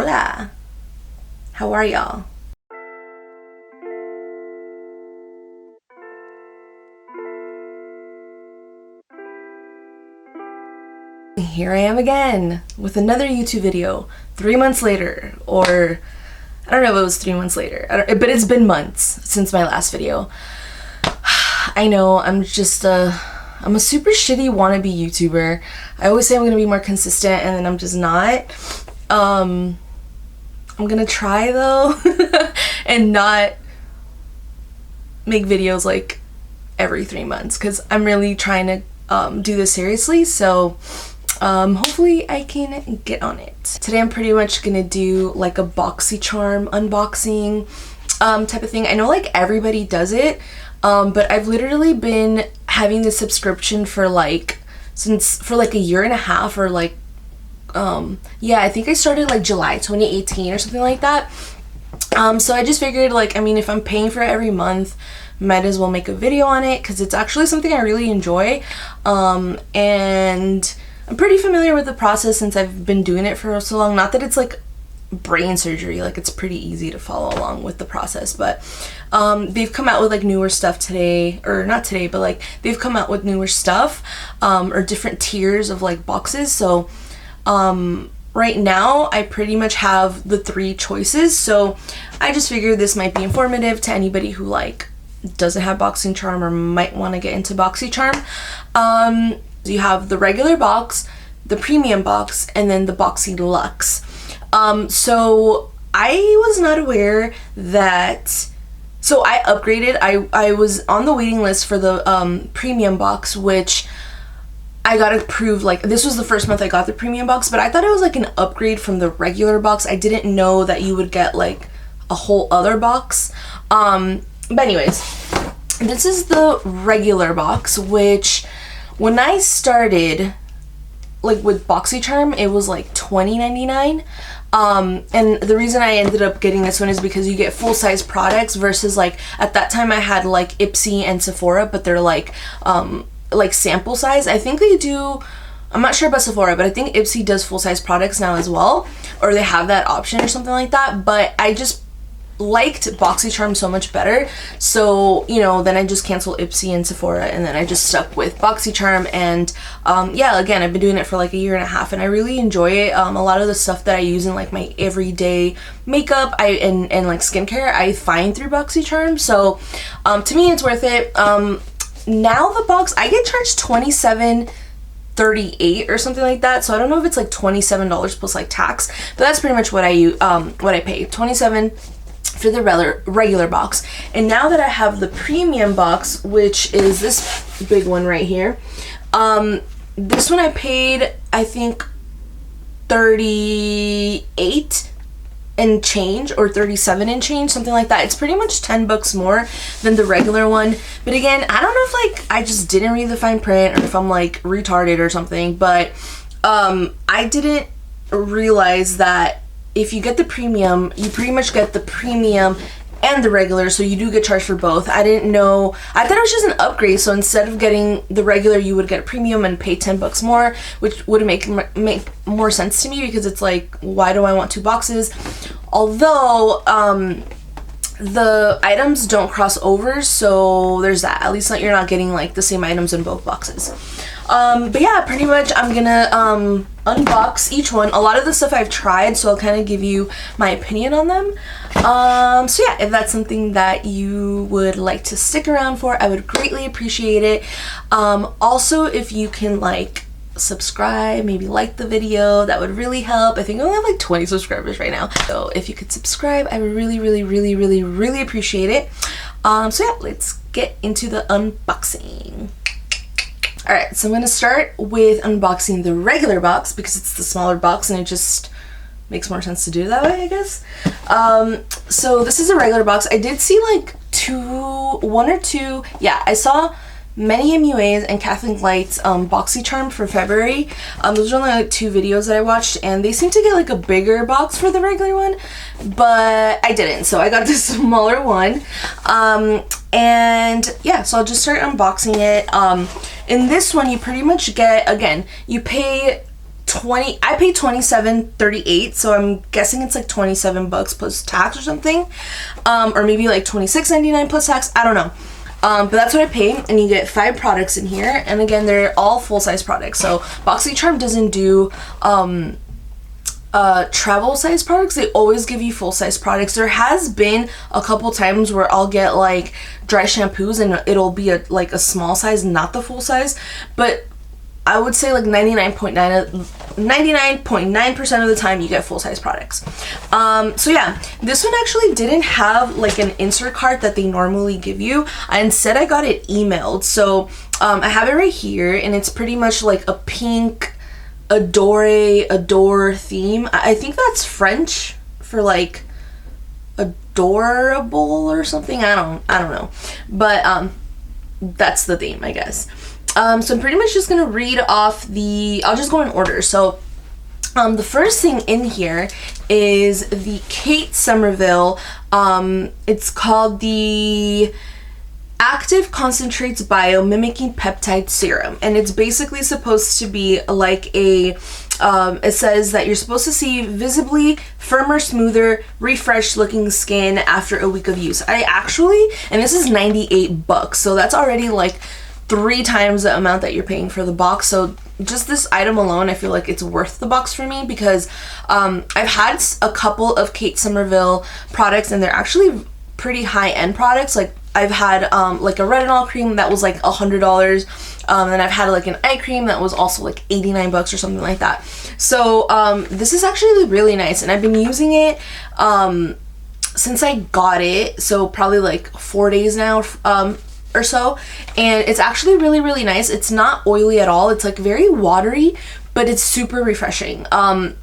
Hola! How are y'all? Here I am again with another YouTube video 3 months later, or I don't know if it was 3 months later, but it's been months since my last video. I know, I'm a super shitty wannabe YouTuber. I always say I'm gonna be more consistent and then I'm just not. I'm gonna try though and not make videos like every 3 months because I'm really trying to do this seriously, so hopefully I can get on it. Today I'm pretty much gonna do like a Boxycharm unboxing type of thing. I know like everybody does it, but I've literally been having this subscription for like a year and a half, or like yeah, I think I started like July 2018 or something like that. So I just figured, like, I mean, if I'm paying for it every month, might as well make a video on it because it's actually something I really enjoy, and I'm pretty familiar with the process since I've been doing it for so long. Not that it's like brain surgery, like it's pretty easy to follow along with the process, but they've come out with like newer stuff today, or not today, but like they've come out with newer stuff, or different tiers of like boxes. So right now I pretty much have the 3 choices, so I just figured this might be informative to anybody who like doesn't have Boxycharm or might want to get into Boxycharm. You have the regular box, the premium box, and then the BoxyLuxe. So I was not aware that, so I upgraded. I was on the waiting list for the premium box, which I got approved, like this was the first month I got the premium box, but I thought it was like an upgrade from the regular box. I didn't know that you would get like a whole other box. But anyways, this is the regular box, which when I started like with Boxycharm, it was like $20.99. And the reason I ended up getting this one is because you get full-size products versus like at that time I had like Ipsy and Sephora, but they're like sample size. I think they do, I'm not sure about Sephora, but I think Ipsy does full-size products now as well, or they have that option or something like that. But I just liked Boxycharm so much better, so you know, then I just canceled Ipsy and Sephora and then I just stuck with Boxycharm. And yeah, again, I've been doing it for like a year and a half and I really enjoy it. A lot of the stuff that I use in like my everyday makeup and like skincare, I find through Boxycharm, so to me it's worth it. Now the box, I get charged $27.38 or something like that, so I don't know if it's like $27 plus like tax, but that's pretty much what I pay, $27 for the regular box. And now that I have the premium box, which is this big one right here, this one I paid, I think, $38 and change, or $37 and change, something like that. It's pretty much $10 more than the regular one. But again, I don't know if like I just didn't read the fine print or if I'm like retarded or something, but I didn't realize that if you get the premium, you pretty much get the premium and the regular, so you do get charged for both. I didn't know, I thought it was just an upgrade, so instead of getting the regular you would get a premium and pay $10 more, which would make more sense to me, because it's like, why do I want 2 boxes? Although the items don't cross over, so there's that. At least you're not getting like the same items in both boxes. But yeah, pretty much I'm gonna unbox each one. A lot of the stuff I've tried, so I'll kind of give you my opinion on them. So yeah, if that's something that you would like to stick around for, I would greatly appreciate it. Also, if you can like subscribe, maybe like the video, that would really help. I think I only have like 20 subscribers right now, so if you could subscribe, I would really appreciate it. So yeah, let's get into the unboxing. Alright, so I'm going to start with unboxing the regular box because it's the smaller box and it just makes more sense to do it that way, I guess. So this is a regular box. I did see like one or two, yeah, I saw Many MUAs and Kathleen Light's Boxycharm for February. Those are only like 2 videos that I watched, and they seem to get like a bigger box for the regular one, but I didn't, so I got this smaller one. And yeah, so I'll just start unboxing it. In this one, you pretty much get, again, you pay I paid $27.38, so I'm guessing it's like $27 plus tax or something, or maybe like $26.99 plus tax. I don't know. But that's what I paid, and you get 5 products in here, and again, they're all full-size products. So Boxycharm doesn't do travel size products. They always give you full-size products. There has been a couple times where I'll get like dry shampoos and it'll be like a small size, not the full size, but I would say like 99.9% of the time you get full-size products. So yeah, this one actually didn't have like an insert card that they normally give you. Instead, I got it emailed. So I have it right here, and it's pretty much like a pink adore theme. I think that's French for like adorable or something. I don't know, but that's the theme, I guess. So I'm pretty much just gonna read off I'll just go in order. So the first thing in here is the Kate Somerville. It's called the Active Concentrates Bio-Mimicking Peptide Serum, and it's basically supposed to be like it says that you're supposed to see visibly firmer, smoother, refreshed looking skin after a week of use. And this is $98, so that's already like 3 times the amount that you're paying for the box. So just this item alone, I feel like it's worth the box for me, because I've had a couple of Kate Somerville products, and they're actually pretty high-end products. Like I've had like a retinol cream that was like $100, and I've had like an eye cream that was also like $89 or something like that. So this is actually really nice, and I've been using it since I got it, so probably like 4 days now or so, and it's actually really, really nice. It's not oily at all. It's like very watery, but it's super refreshing and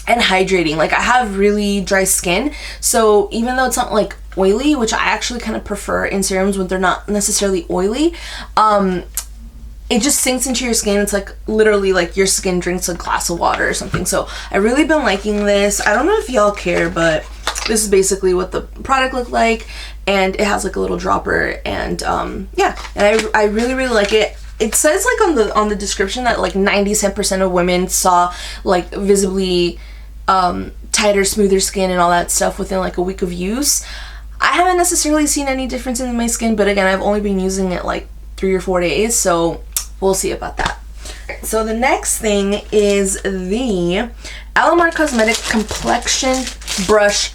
hydrating. Like I have really dry skin, so even though it's not like oily, which I actually kind of prefer in serums when they're not necessarily oily, it just sinks into your skin. It's like literally like your skin drinks a glass of water or something. So I've really been liking this. I don't know if y'all care, but this is basically what the product looked like, and it has like a little dropper, and yeah, and I really, really like it. It says like on the description that like 97% of women saw like visibly tighter, smoother skin and all that stuff within like a week of use. I haven't necessarily seen any difference in my skin, but again, I've only been using it like 3 or 4 days, so we'll see about that. So the next thing is the Alamar Cosmetics Complexion Brush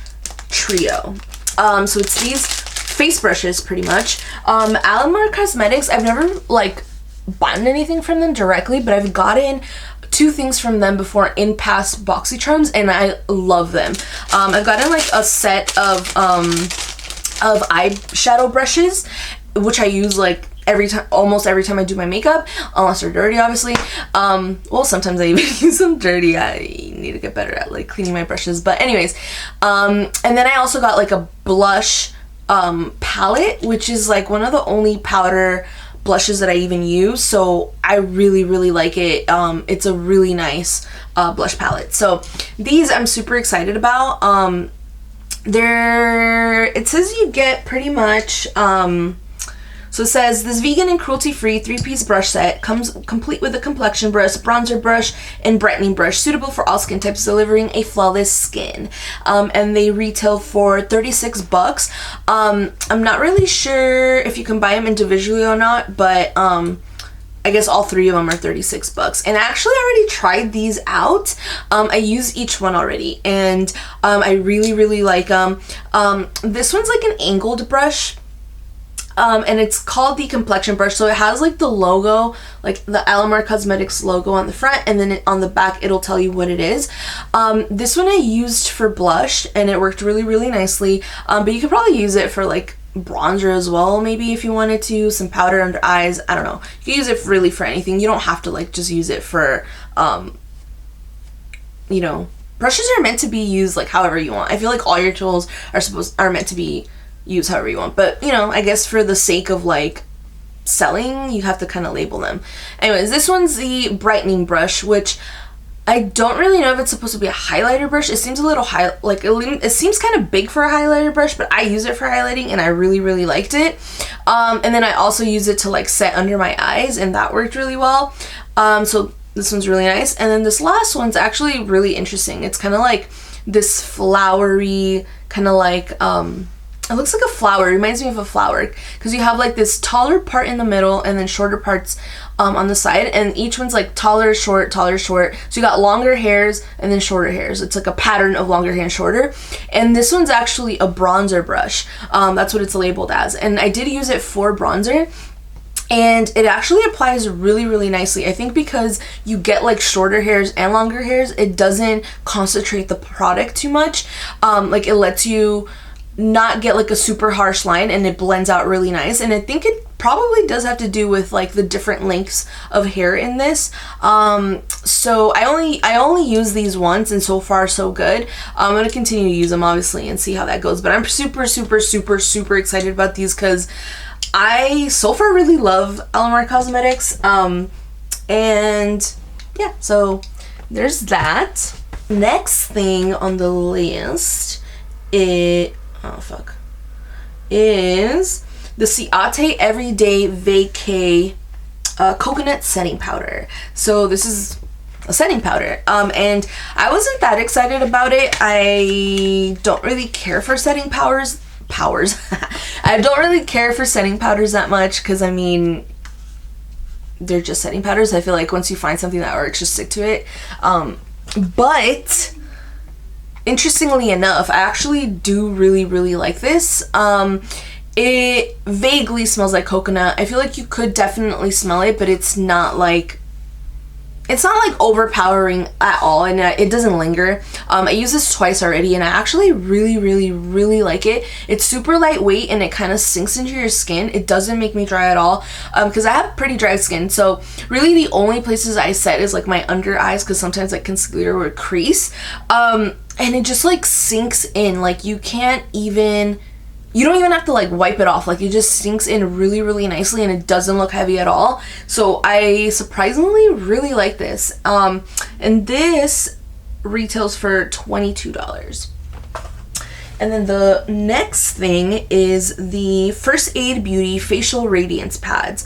Trio. So it's these face brushes pretty much. Alamar Cosmetics, I've never like bought anything from them directly, but I've gotten 2 things from them before in past Boxycharms, and I love them. I've gotten like a set of eyeshadow brushes, which I use like almost every time I do my makeup, unless they're dirty, obviously. Well, sometimes I even use them dirty. I need to get better at like cleaning my brushes, but anyways. And then I also got like a blush palette, which is like one of the only powder blushes that I even use, so I really, really like it. It's a really nice blush palette. So these I'm super excited about. It says you get pretty much so it says this vegan and cruelty-free 3-piece brush set comes complete with a complexion brush, bronzer brush, and brightening brush, suitable for all skin types, delivering a flawless skin. And they retail for $36. I'm not really sure if you can buy them individually or not, but I guess all 3 of them are $36. And I actually already tried these out. I used each one already, and I really, really like them. This one's like an angled brush. And it's called the complexion brush, so it has like the logo, like the Alamar Cosmetics logo on the front, and then on the back it'll tell you what it is. This one I used for blush, and it worked really, really nicely, but you could probably use it for like bronzer as well, maybe, if you wanted to, some powder under eyes. I don't know, you can use it really for anything. You don't have to like just use it for you know, brushes are meant to be used like however you want. I feel like all your tools are meant to be use however you want, but you know, I guess for the sake of like selling, you have to kind of label them. Anyways, this one's the brightening brush, which I don't really know if it's supposed to be a highlighter brush. It seems a little it seems kind of big for a highlighter brush, but I use it for highlighting and I really, really liked it. And then I also use it to like set under my eyes, and that worked really well. So This one's really nice. And then this last one's actually really interesting. It's kind of like this flowery, kind of like, it looks like a flower. It reminds me of a flower because you have like this taller part in the middle and then shorter parts on the side, and each one's like taller, short, taller, short. So you got longer hairs and then shorter hairs. It's like a pattern of longer hair and shorter. And this one's actually a bronzer brush. That's what it's labeled as. And I did use it for bronzer. And it actually applies really, really nicely. I think because you get like shorter hairs and longer hairs, it doesn't concentrate the product too much. Like it lets you not get like a super harsh line, and it blends out really nice. And I think it probably does have to do with like the different lengths of hair in this. So I only use these once, and so far so good. I'm gonna continue to use them obviously and see how that goes, but I'm super, super, super, super excited about these because I so far really love Alamar Cosmetics. And yeah, so there's that. Next thing on the list is the Ciate Everyday Vacay Coconut Setting Powder. So this is a setting powder, and I wasn't that excited about it. I don't really care for setting powders. I don't really care for setting powders that much because, I mean, they're just setting powders. I feel like once you find something that works, just stick to it. But interestingly enough, I actually do really, really like this. It vaguely smells like coconut. I feel like you could definitely smell it, but it's not like overpowering at all, and it doesn't linger. I used this twice already, and I actually really, really, really like it. It's super lightweight, and it kind of sinks into your skin. It doesn't make me dry at all, because I have pretty dry skin. So really the only places I set is like my under eyes, because sometimes like concealer would crease. And it just like sinks in. Like you don't even have to like wipe it off. Like it just sinks in really, really nicely, and it doesn't look heavy at all. So I surprisingly really like this. And this retails for $22. And then the next thing is the First Aid Beauty Facial Radiance Pads,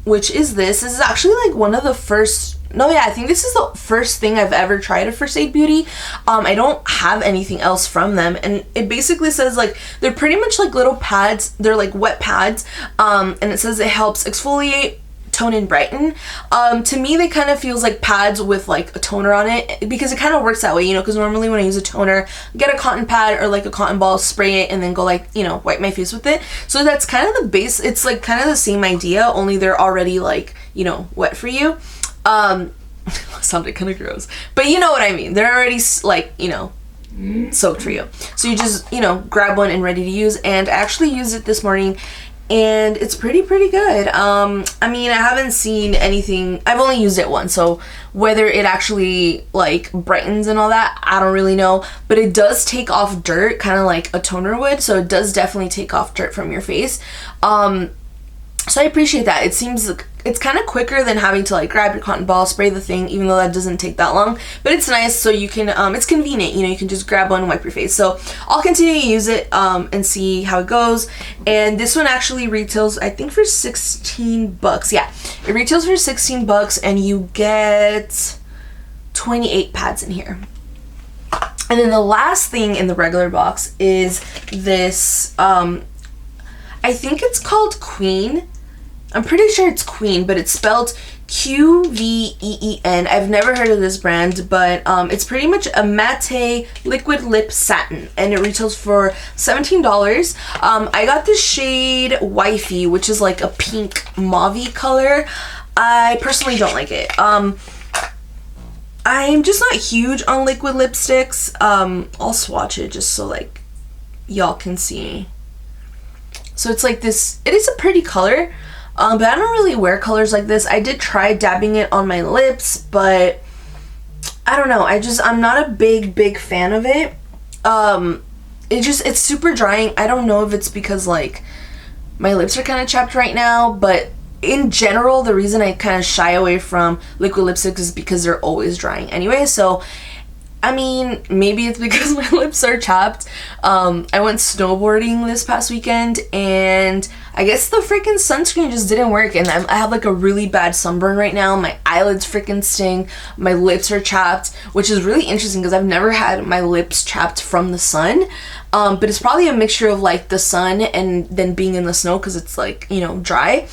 which is this. This is actually like one of the first, I think this is the first thing I've ever tried at First Aid Beauty. I don't have anything else from them, and it basically says like they're pretty much like little pads. They're like wet pads, and it says it helps exfoliate, tone, and brighten. To me, they kind of feels like pads with like a toner on it, because it kind of works that way, because normally when I use a toner, get a cotton pad or like a cotton ball, spray it, and then go like, wipe my face with it. So that's kind of the base. It's like kind of the same idea, only they're already like, wet for you. Sounded kind of gross, but you know what I mean. They're already like, soaked for you. So you just, grab one and ready to use. And I actually used it this morning, and it's pretty good. I mean, I haven't seen anything. I've only used it once, so whether it actually like brightens and all that, I don't really know. But it does take off dirt, kind of like a toner would. So it does definitely take off dirt from your face. So I appreciate that. It seems like it's kind of quicker than having to like grab your cotton ball, spray the thing, even though that doesn't take that long. But it's nice, so you can, it's convenient, you can just grab one and wipe your face. So I'll continue to use it and see how it goes. And this one actually retails, I think, for $16. Yeah, it retails for $16, and you get 28 pads in here. And then the last thing in the regular box is this, I think it's called Queen. I'm pretty sure it's Queen, but it's spelled Qveen. I've never heard of this brand, but it's pretty much a matte liquid lip satin, and it retails for $17. I got the shade Wifey, which is like a pink mauve color. I personally don't like it. I'm just not huge on liquid lipsticks. I'll swatch it just so like y'all can see. So it's like this, it is a pretty color. But I don't really wear colors like this. I did try dabbing it on my lips, but I don't know. I'm not a big fan of it. It's super drying. I don't know if it's because like my lips are kind of chapped right now, but in general, the reason I kind of shy away from liquid lipsticks is because they're always drying anyway. So I mean, maybe it's because my lips are chapped. I went snowboarding this past weekend, and I guess the freaking sunscreen just didn't work, and I have like a really bad sunburn right now. My eyelids freaking sting, my lips are chapped, which is really interesting because I've never had my lips chapped from the sun. But it's probably a mixture of like the sun and then being in the snow because it's like, you know, dry.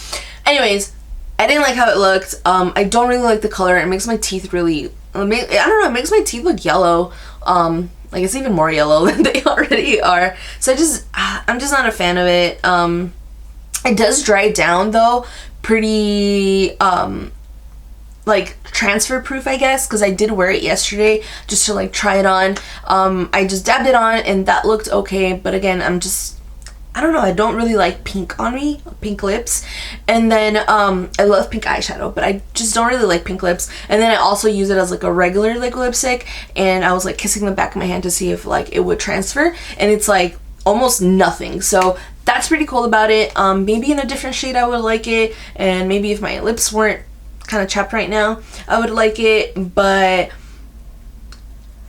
Anyways, I didn't like how it looked. I don't really like the color. It makes my teeth really, I don't know, it makes my teeth look yellow. Like it's even more yellow than they already are. So I'm just not a fan of it. It does dry down though, pretty, like transfer proof, I guess, because I did wear it yesterday just to like try it on. I just dabbed it on and that looked okay, but again, I don't know, I don't really like pink on me, pink lips. And then I love pink eyeshadow, but I just don't really like pink lips. And then I also use it as like a regular like lipstick, and I was like kissing the back of my hand to see if like it would transfer, and it's like almost nothing. So that's pretty cool about it. Maybe in a different shade I would like it, and maybe if my lips weren't kind of chapped right now I would like it, but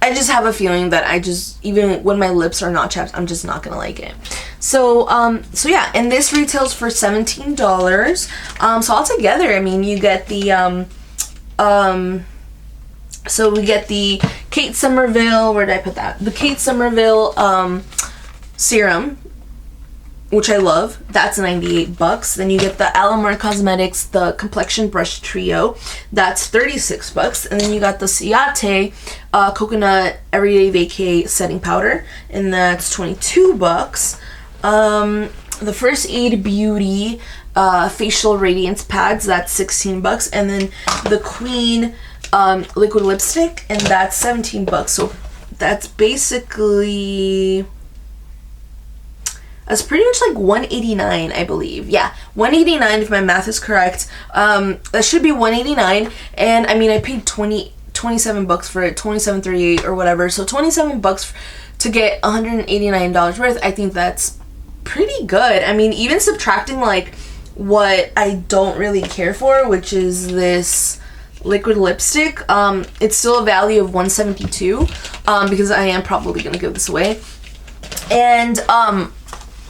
I just have a feeling that even when my lips are not chapped, I'm just not gonna like it. So so yeah, and this retails for $17. So altogether, I mean, you get the so we get the Kate Somerville, where did I put that? The Kate Somerville serum, which I love. That's $98. Then you get the Alamar Cosmetics, the Complexion Brush Trio. That's $36. And then you got the Ciate Coconut Everyday Vacay Setting Powder, and that's $22. The First Aid Beauty Facial Radiance Pads, that's $16. And then the Queen Liquid Lipstick, and that's $17. So that's basically... That's pretty much like $189, I believe. Yeah, $189 if my math is correct. That should be $189, and I mean I paid $27 for it, $27.38 or whatever. So $27 to get $189 worth. I think that's pretty good. I mean, even subtracting like what I don't really care for, which is this liquid lipstick, it's still a value of $172, because I am probably gonna give this away. And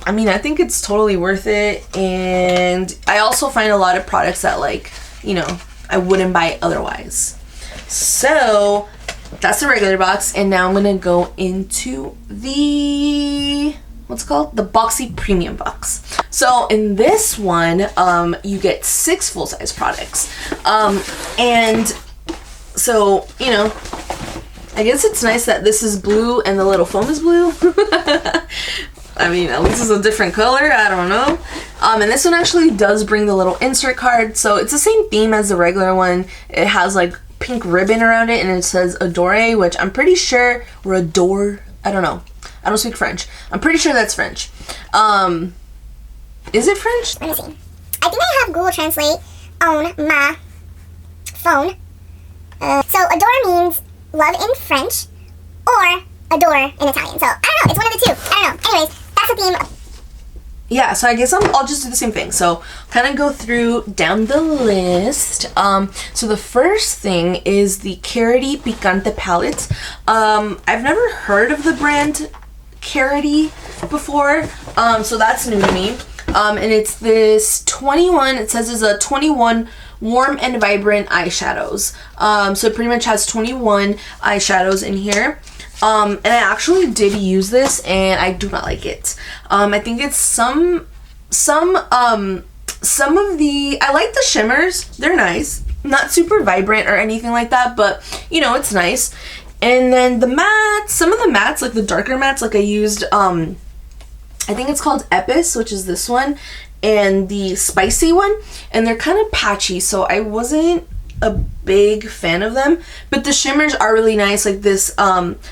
I mean, I think it's totally worth it, and I also find a lot of products that, like, you know, I wouldn't buy otherwise. So that's the regular box, and now I'm gonna go into the, what's it called? The Boxy Premium box. So in this one, you get 6 full-size products, and so, you know, I guess it's nice that this is blue and the little foam is blue. I mean, at least it's a different color, I don't know. And this one actually does bring the little insert card, so it's the same theme as the regular one. It has like pink ribbon around it, and it says Adore, which I'm pretty sure, or Adore, I don't know. I don't speak French. I'm pretty sure that's French. Is it French? Let me see. I think I have Google Translate on my phone. So Adore means love in French, or adore in Italian. So I don't know, it's one of the two. I don't know. Anyways, that's the theme. Yeah, so I guess I'll just do the same thing. So kind of go through down the list. So the first thing is the Carity Picante palette. I've never heard of the brand Carity before, so that's new to me. And it's this 21, it says it's a 21 warm and vibrant eyeshadows. So it pretty much has 21 eyeshadows in here. And I actually did use this, and I do not like it. I think it's some of the, I like the shimmers, they're nice, not super vibrant or anything like that, but you know, it's nice. And then the mattes, some of the mattes, like the darker mattes, like I used, I think it's called Epis, which is this one, and the spicy one, and they're kind of patchy, so I wasn't a big fan of them, but the shimmers are really nice. Like this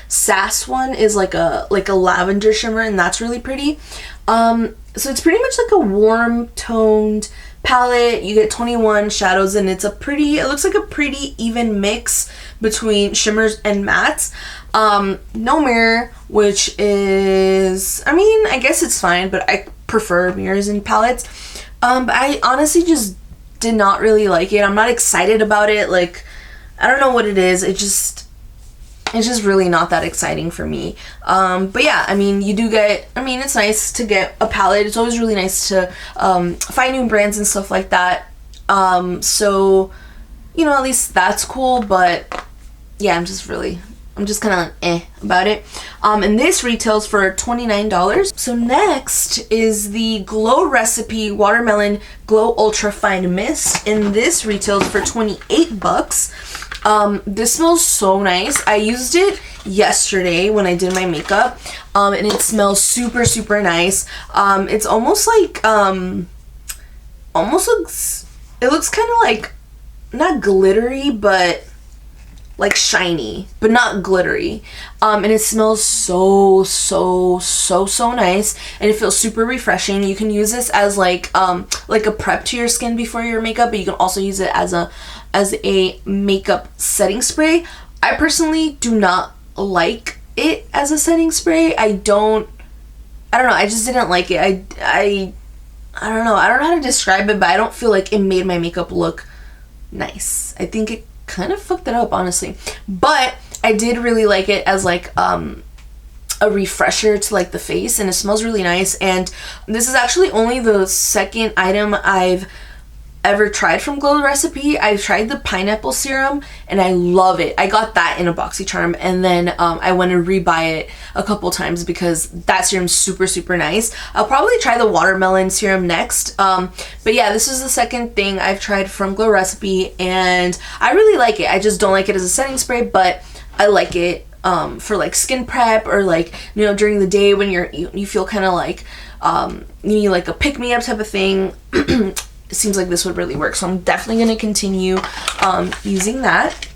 Sass one is like a lavender shimmer, and that's really pretty. So it's pretty much like a warm toned palette. You get 21 shadows, and it looks like a pretty even mix between shimmers and mattes. No mirror, which is, I mean, I guess it's fine, but I prefer mirrors in palettes. But I honestly just did not really like it. I'm not excited about it. Like, I don't know what it is. it's just really not that exciting for me. But yeah, I mean, you do get, I mean, it's nice to get a palette. It's always really nice to find new brands and stuff like that. So, you know, at least that's cool. But yeah, I'm just kind of about it. And this retails for $29. So next is the Glow Recipe Watermelon Glow Ultra Fine Mist, and this retails for $28. This smells so nice. I used it yesterday when I did my makeup, and it smells super, super nice. It's almost like, it looks kind of like, not glittery, but like shiny, but not glittery. And it smells so nice, and it feels super refreshing. You can use this as like a prep to your skin before your makeup, but you can also use it as a makeup setting spray. I personally do not like it as a setting spray. I don't know, I just didn't like it. I don't know how to describe it, but I don't feel like it made my makeup look nice. I think it kind of fucked it up, honestly. But I did really like it as like a refresher to like the face, and it smells really nice. And this is actually only the second item I've ever tried from Glow Recipe. I've tried the pineapple serum and I love it. I got that in a Boxycharm, and then I went to rebuy it a couple times because that serum's super nice. I'll probably try the watermelon serum next. But yeah, this is the second thing I've tried from Glow Recipe, and I really like it. I just don't like it as a setting spray, but I like it for like skin prep, or like, you know, during the day when you feel kind of like you need like a pick-me-up type of thing. It seems like this would really work, so I'm definitely going to continue using that.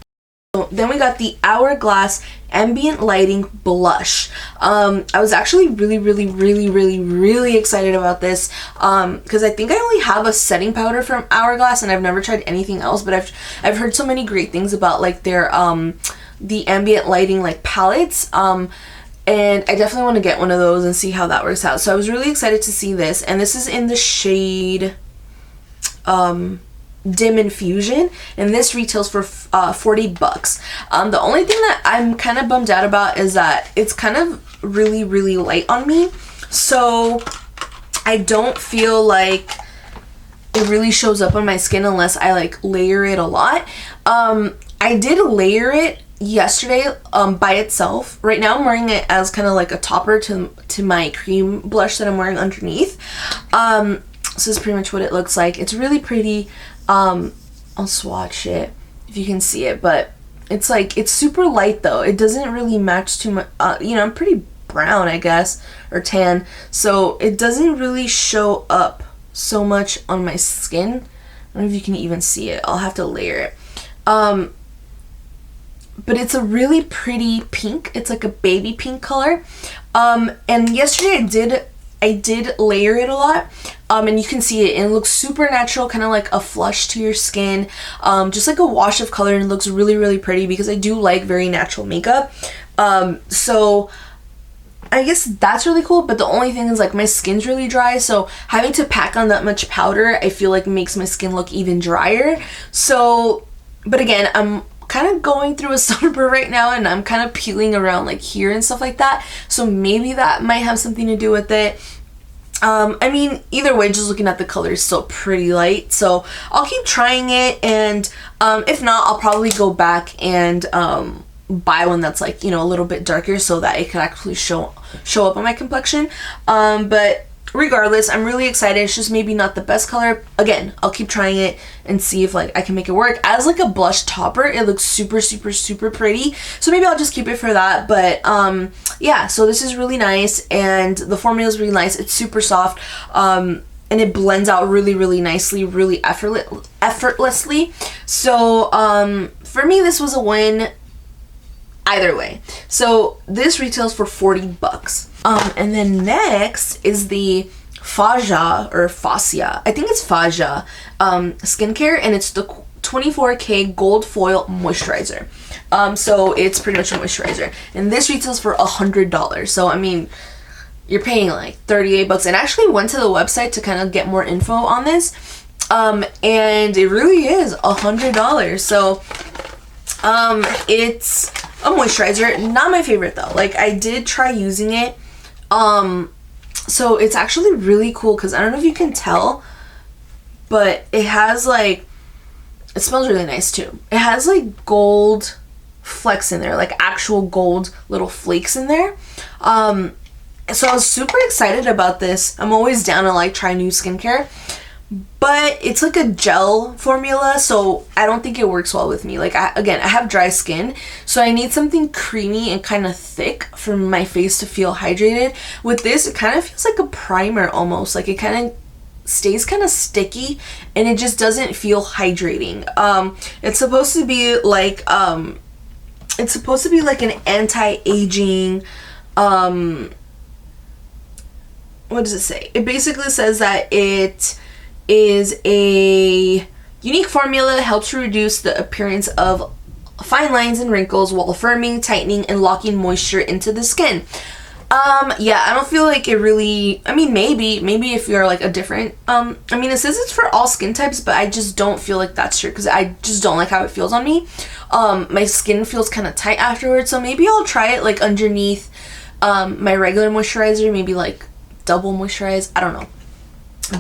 So then we got the Hourglass Ambient Lighting Blush. I was actually really excited about this because I think I only have a setting powder from Hourglass, and I've never tried anything else, but I've heard so many great things about like their the ambient lighting like palettes. And I definitely want to get one of those and see how that works out. So I was really excited to see this, and this is in the shade Dim Infusion, and this retails for $40. The only thing that I'm kind of bummed out about is that it's kind of really light on me, so I don't feel like it really shows up on my skin unless I like layer it a lot. I did layer it yesterday by itself. Right now I'm wearing it as kind of like a topper to my cream blush that I'm wearing underneath. So this is pretty much what it looks like. It's really pretty. I'll swatch it if you can see it, but it's like, it's super light though. It doesn't really match too much. You know, I'm pretty brown, I guess, or tan, so it doesn't really show up so much on my skin. I don't know if you can even see it. I'll have to layer it. But it's a really pretty pink. It's like a baby pink color. And yesterday I did layer it a lot, and you can see it, and it looks super natural, kind of like a flush to your skin, just like a wash of color, and it looks really pretty because I do like very natural makeup. So I guess that's really cool, but the only thing is like my skin's really dry, so having to pack on that much powder I feel like makes my skin look even drier. So, but again, I'm kind of going through a sunburn right now, and I'm kind of peeling around like here and stuff like that, so maybe that might have something to do with it. I mean, either way, just looking at the color is still pretty light, so I'll keep trying it, and if not, I'll probably go back and buy one that's like, you know, a little bit darker so that it could actually show up on my complexion. But regardless, I'm really excited. It's just maybe not the best color. Again, I'll keep trying it and see if like I can make it work. As like a blush topper, it looks super pretty, so maybe I'll just keep it for that. But yeah, so this is really nice, and the formula is really nice. It's super soft, and it blends out really nicely, really effortlessly. So for me, this was a win either way. So this retails for $40. And then next is the Faja or Fascia. I think it's Faja skincare, and it's the 24K Gold Foil Moisturizer. So it's pretty much a moisturizer, and this retails for $100. So I mean, you're paying like $38. And I actually went to the website to kind of get more info on this, and it really is $100. So it's a moisturizer. Not my favorite though. Like, I did try using it. So it's actually really cool because I don't know if you can tell, but it has like, it smells really nice too. It has like gold flecks in there, like actual gold little flakes in there. So I was super excited about this. I'm always down to like try new skincare, but it's like a gel formula, so I don't think it works well with me. Like, I have dry skin, so I need something creamy and kind of thick for my face to feel hydrated. With this, it kind of feels like a primer almost. Like, it kind of stays kind of sticky and it just doesn't feel hydrating. It's supposed to be like an anti-aging, what does it say? It basically says that it is a unique formula that helps to reduce the appearance of fine lines and wrinkles while firming, tightening, and locking moisture into the skin. Yeah, I don't feel like it really, I mean, maybe if you're like a different, I mean, it says it's for all skin types, but I just don't feel like that's true because I just don't like how it feels on me. My skin feels kind of tight afterwards, so maybe I'll try it like underneath my regular moisturizer, maybe like double moisturize, I don't know.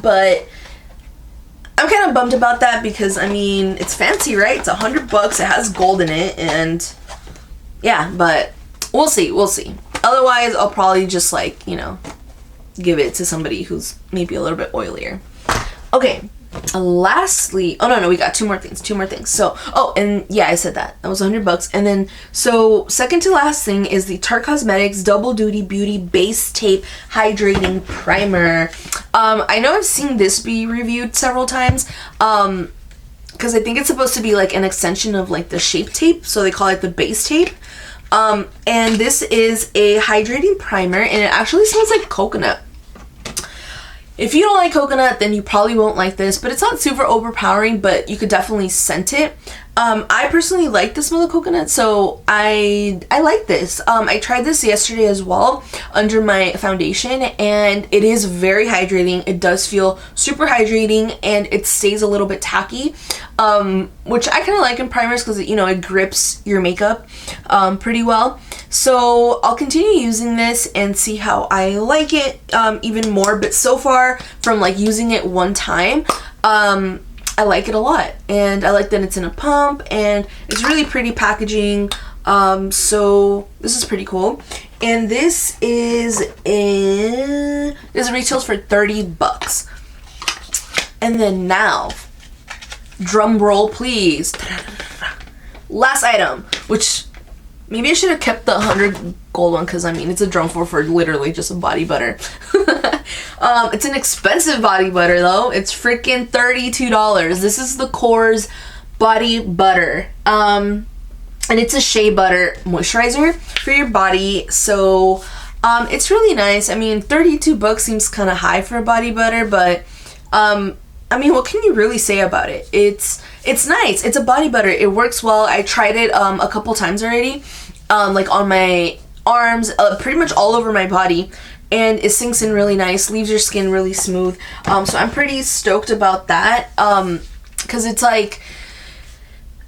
But I'm kind of bummed about that because, I mean, it's fancy, right? It's $100, it has gold in it, and yeah, but we'll see. Otherwise, I'll probably just like, you know, give it to somebody who's maybe a little bit oilier. Okay, lastly, oh no, we got two more things. So, oh, and yeah, I said that was $100. And then, so second to last thing is the Tarte Cosmetics Double Duty Beauty Base Tape Hydrating Primer. I know I've seen this be reviewed several times, because I think it's supposed to be like an extension of like the Shape Tape, so they call it the Base Tape. And this is a hydrating primer, and it actually smells like coconut. If you don't like coconut, then you probably won't like this, but it's not super overpowering, but you could definitely scent it. I personally like the smell of coconut, so I like this. I tried this yesterday as well under my foundation, and it is very hydrating. It does feel super hydrating, and it stays a little bit tacky, which I kind of like in primers because, you know, it grips your makeup pretty well. So I'll continue using this and see how I like it even more, but so far from like using it one time, I like it a lot, and I like that it's in a pump, and it's really pretty packaging. So this is pretty cool, and this retails for $30. And then now, drum roll please, last item, which maybe I should have kept the 100 gold one because, I mean, it's a drum for literally just a body butter. It's an expensive body butter though. It's freaking $32. This is the Kors body butter. And it's a shea butter moisturizer for your body. So it's really nice. I mean, $32 seems kind of high for a body butter, but I mean, what can you really say about it? It's nice. It's a body butter. It works well. I tried it a couple times already, like on my arms, pretty much all over my body, and it sinks in really nice, leaves your skin really smooth. So I'm pretty stoked about that, because it's like,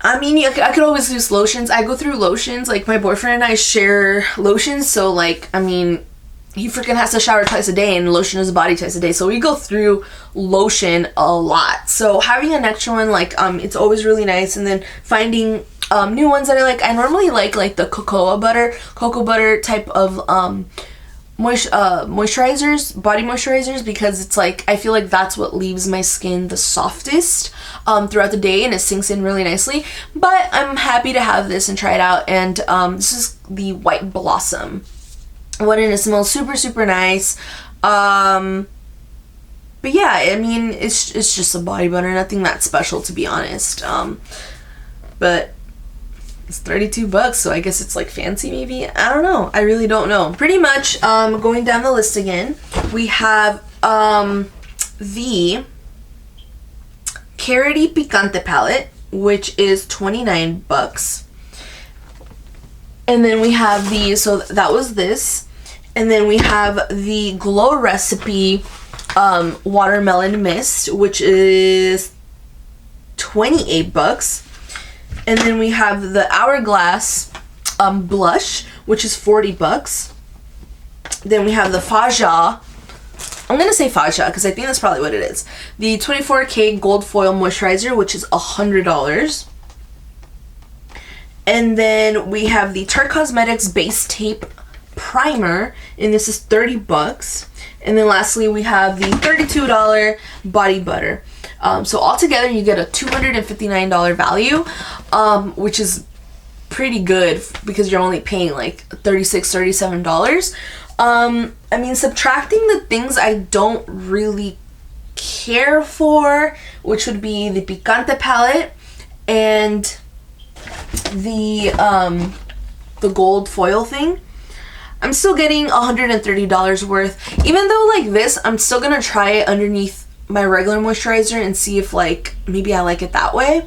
I mean, I could always use lotions. I go through lotions, like my boyfriend and I share lotions, so like, I mean, he freaking has to shower twice a day and lotion his body twice a day, so we go through lotion a lot. So having an extra one, like, it's always really nice. And then finding new ones that I normally like the cocoa butter type of moisturizers, body moisturizers, because it's like, I feel like that's what leaves my skin the softest throughout the day, and it sinks in really nicely. But I'm happy to have this and try it out. And this is the White Blossom one, and it smells super nice. But yeah, I mean, it's just a body butter, nothing that special, to be honest. But it's $32, so I guess it's like fancy maybe. I don't know. I really don't know. Pretty much, going down the list again, we have the Carroty Picante palette, which is $29. And then we have the, so that was this. And then we have the Glow Recipe Watermelon Mist, which is $28. And then we have the Hourglass blush, which is 40 bucks. Then we have the Faja. I'm gonna say Faja because I think that's probably what it is. The 24K Gold Foil Moisturizer, which is $100. And then we have the Tarte Cosmetics Base Tape Primer, and this is 30 bucks. And then lastly, we have the $32 Body Butter. So altogether, you get a $259 value, which is pretty good because you're only paying like $36, $37. I mean, subtracting the things I don't really care for, which would be the Picante palette and the gold foil thing, I'm still getting $130 worth. Even though like this, I'm still gonna try it underneath my regular moisturizer and see if like maybe I like it that way.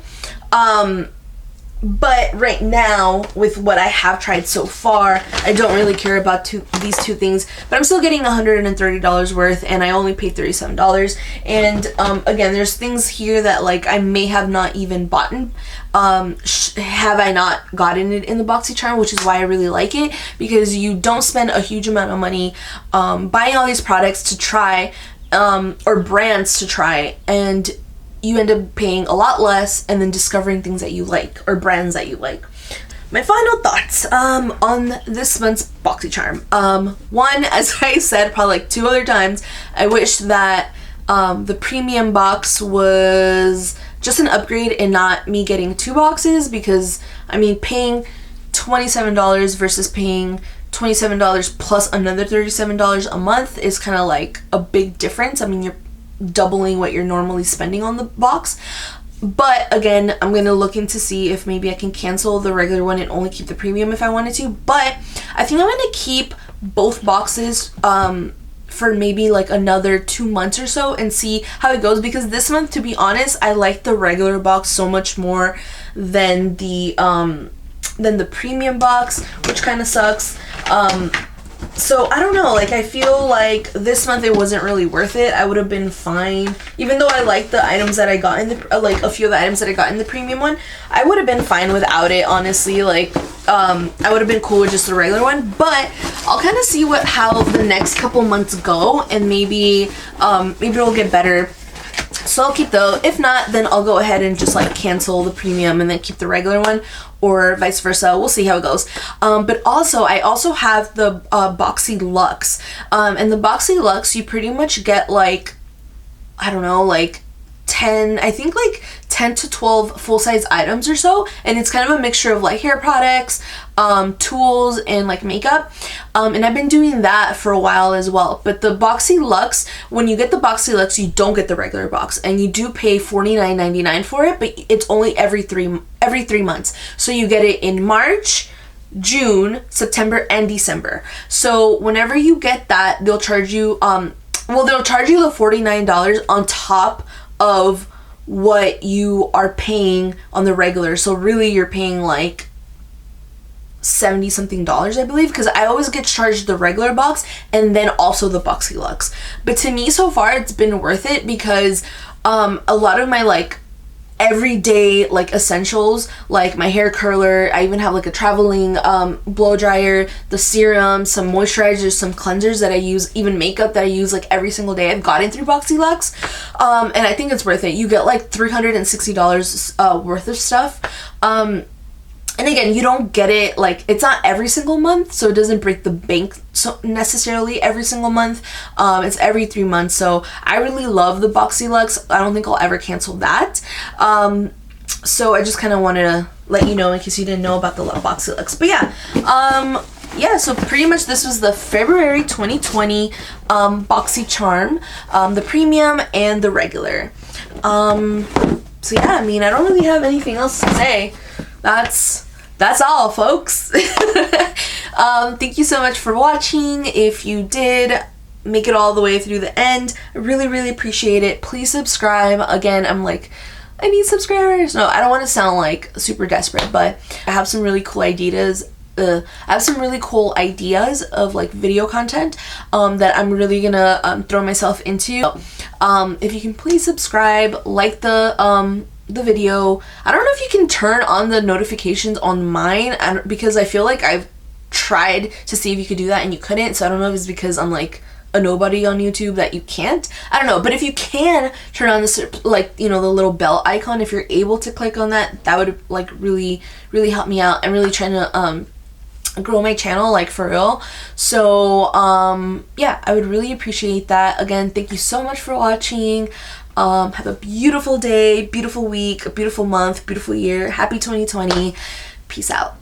But right now, with what I have tried so far, I don't really care about these two things. But I'm still getting $130 worth, and I only paid $37. And again, there's things here that like I may have not even bought. Have I not gotten it in the Boxycharm, which is why I really like it, because you don't spend a huge amount of money buying all these products to try, or brands to try, and you end up paying a lot less and then discovering things that you like or brands that you like. My final thoughts on this month's Boxycharm. One, as I said probably like 2 other times, I wish that the premium box was just an upgrade and not me getting 2 boxes, because I mean, paying $27 versus paying $27 plus another $37 a month is kind of like a big difference. I mean, you're doubling what you're normally spending on the box. But again, I'm gonna look into see if maybe I can cancel the regular one and only keep the premium if I wanted to. But I think I'm gonna keep both boxes for maybe like another 2 months or so and see how it goes, because this month, to be honest, I like the regular box so much more than the premium box, which kind of sucks. So I don't know, like I feel like this month it wasn't really worth it. I would have been fine, even though I liked the items that I got in the like a few of the items that I got in the premium one. I would have been fine without it, honestly. Like I would have been cool with just the regular one. But I'll kind of see how the next couple months go, and maybe it'll get better. So I'll keep those. If not, then I'll go ahead and just like cancel the premium and then keep the regular one, or vice versa. We'll see how it goes. But also, I also have the BoxyLuxe. And the BoxyLuxe, you pretty much get like, I don't know, like 10 to 12 full-size items or so, and it's kind of a mixture of like hair products, tools, and like makeup, and I've been doing that for a while as well. But the BoxyLuxe, when you get the BoxyLuxe, you don't get the regular box, and you do pay $49.99 for it, but it's only every three months. So you get it in March, June, September, and December. So whenever you get that, they'll charge you they'll charge you the $49 on top of what you are paying on the regular. So really you're paying like $70 something, I believe, because I always get charged the regular box and then also the BoxyLuxe. But to me so far it's been worth it, because a lot of my like everyday like essentials, like my hair curler, I even have like a traveling blow dryer, the serum, some moisturizers, some cleansers that I use, even makeup that I use like every single day, I've gotten through BoxyLuxe, and I think it's worth it. You get like $360 worth of stuff, and again, you don't get it like, it's not every single month, so it doesn't break the bank so necessarily every single month. It's every 3 months. So I really love the BoxyLuxe. I don't think I'll ever cancel that. So I just kind of wanted to let you know in case you didn't know about the BoxyLuxe. But yeah, so pretty much this was the February 2020 Boxycharm, the premium and the regular. So yeah, I mean, I don't really have anything else to say. That's all, folks. Thank you so much for watching. If you did make it all the way through the end, I really, really appreciate it. Please subscribe. Again, I'm like, I need subscribers. No, I don't want to sound like super desperate, but I have some really cool ideas. I have some really cool ideas of like video content that I'm really gonna throw myself into. If you can please subscribe, like the the video. I don't know if you can turn on the notifications on mine, because I feel like I've tried to see if you could do that and you couldn't. So I don't know if it's because I'm like a nobody on YouTube that you can't. I don't know, but if you can turn on this, like, you know, the little bell icon, if you're able to click on that, that would like really help me out. I'm really trying to grow my channel, like, for real. So yeah, I would really appreciate that. Again, thank you so much for watching. Have a beautiful day, beautiful week, a beautiful month, beautiful year. Happy 2020. Peace out.